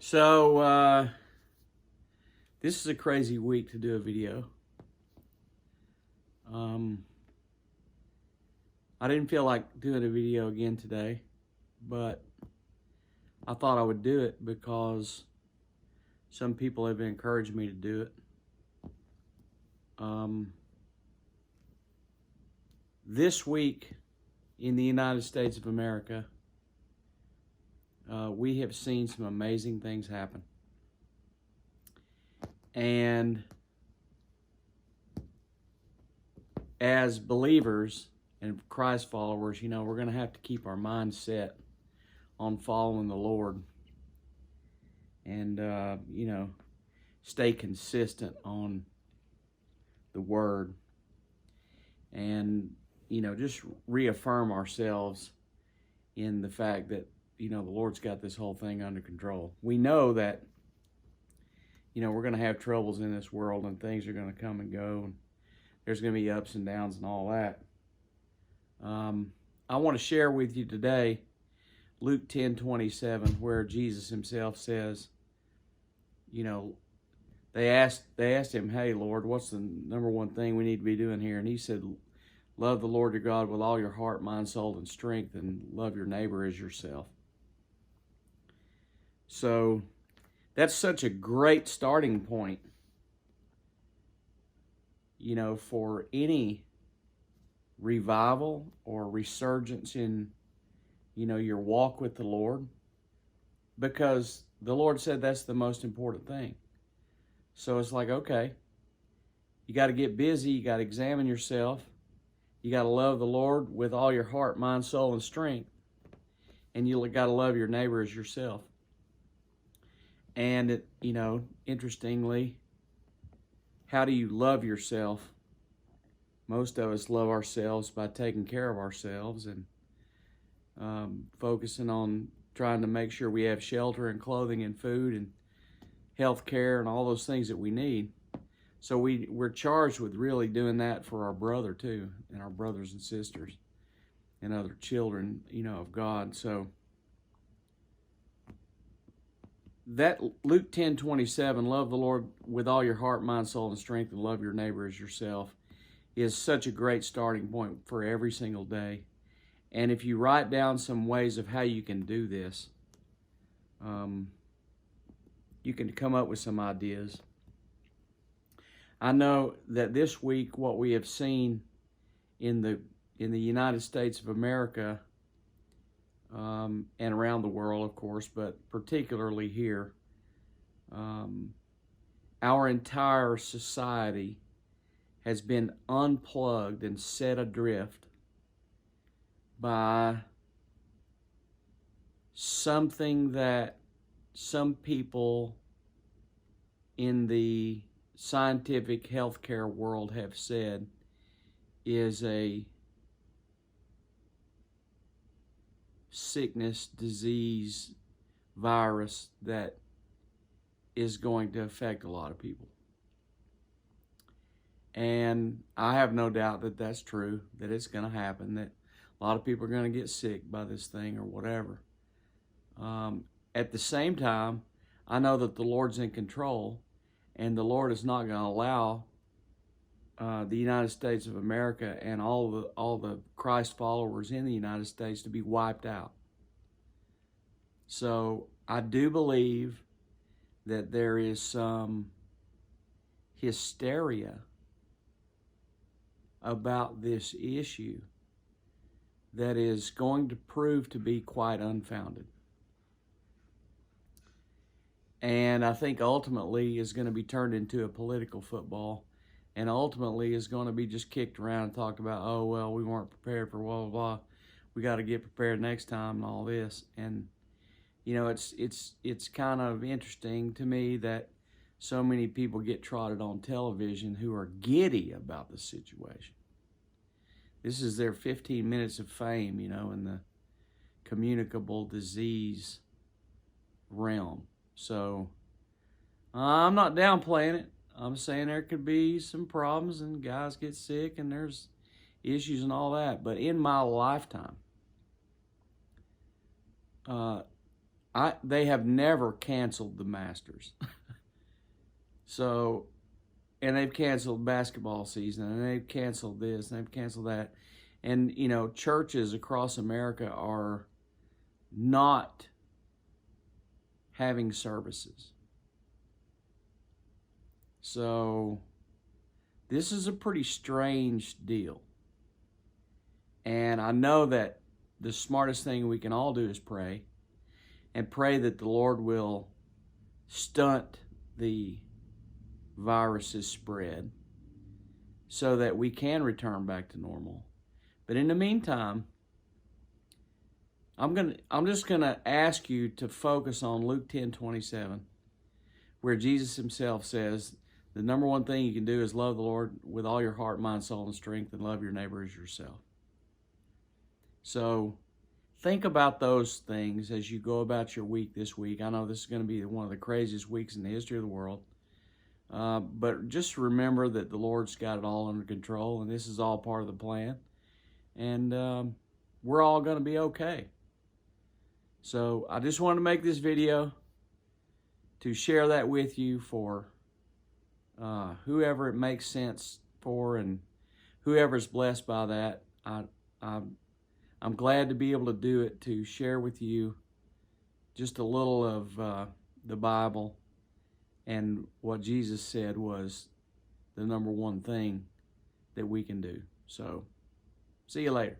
So, this is a crazy week to do a video. I didn't feel like doing a video again today, but I thought I would do it because some people have encouraged me to do it. This week in the United States of America, we have seen some amazing things happen. And as believers and Christ followers, we're going to have to keep our mind set on following the Lord and, stay consistent on the Word and, just reaffirm ourselves in the fact that, the Lord's got this whole thing under control. We know that, we're going to have troubles in this world and things are going to come and go. And there's going to be ups and downs and all that. I want to share with you today Luke 10:27, where Jesus himself says, they asked him, "Hey, Lord, what's the number one thing we need to be doing here?" And he said, "Love the Lord your God with all your heart, mind, soul, and strength, and love your neighbor as yourself." So that's such a great starting point, for any revival or resurgence in, your walk with the Lord, because the Lord said that's the most important thing. So it's like, okay, you got to get busy. You got to examine yourself. You got to love the Lord with all your heart, mind, soul, and strength. And you got to love your neighbor as yourself. And, interestingly, how do you love yourself? Most of us love ourselves by taking care of ourselves and focusing on trying to make sure we have shelter and clothing and food and health care and all those things that we need. So we're charged with really doing that for our brother too, and our brothers and sisters and other children, of God. So that Luke 10:27, love the Lord with all your heart, mind, soul, and strength, and love your neighbor as yourself, is such a great starting point for every single day. And if you write down some ways of how you can do this, you can come up with some ideas. I know that this week what we have seen in the United States of America, and around the world, of course, but particularly here, our entire society has been unplugged and set adrift by something that some people in the scientific healthcare world have said is a sickness, disease, virus that is going to affect a lot of people. And I have no doubt that that's true, that it's going to happen, that a lot of people are going to get sick by this thing or whatever. At the same time, I know that the Lord's in control, and the Lord is not going to allow the United States of America and all the Christ followers in the United States to be wiped out. So I do believe that there is some hysteria about this issue that is going to prove to be quite unfounded. And I think ultimately is going to be turned into a political football, and ultimately is going to be just kicked around and talked about, oh, well, we weren't prepared for blah, blah, blah. We got to get prepared next time and all this. And, it's kind of interesting to me that so many people get trotted on television who are giddy about the situation. This is their 15 minutes of fame, in the communicable disease realm. So I'm not downplaying it. I'm saying there could be some problems and guys get sick and there's issues and all that. But in my lifetime, they have never canceled the Masters. So, and they've canceled basketball season, and they've canceled this, and they've canceled that. And, you know, churches across America are not having services. So, this is a pretty strange deal. And I know that the smartest thing we can all do is pray, and pray that the Lord will stunt the virus's spread so that we can return back to normal. But in the meantime, I'm just gonna ask you to focus on Luke 10:27, where Jesus himself says the number one thing you can do is love the Lord with all your heart, mind, soul, and strength, and love your neighbor as yourself. So think about those things as you go about your week this week. I know this is going to be one of the craziest weeks in the history of the world. But just remember that the Lord's got it all under control, and this is all part of the plan. And we're all going to be okay. So I just wanted to make this video to share that with you for whoever it makes sense for, and whoever's blessed by that. I'm glad to be able to do it, to share with you just a little of the Bible and what Jesus said was the number one thing that we can do. So, see you later.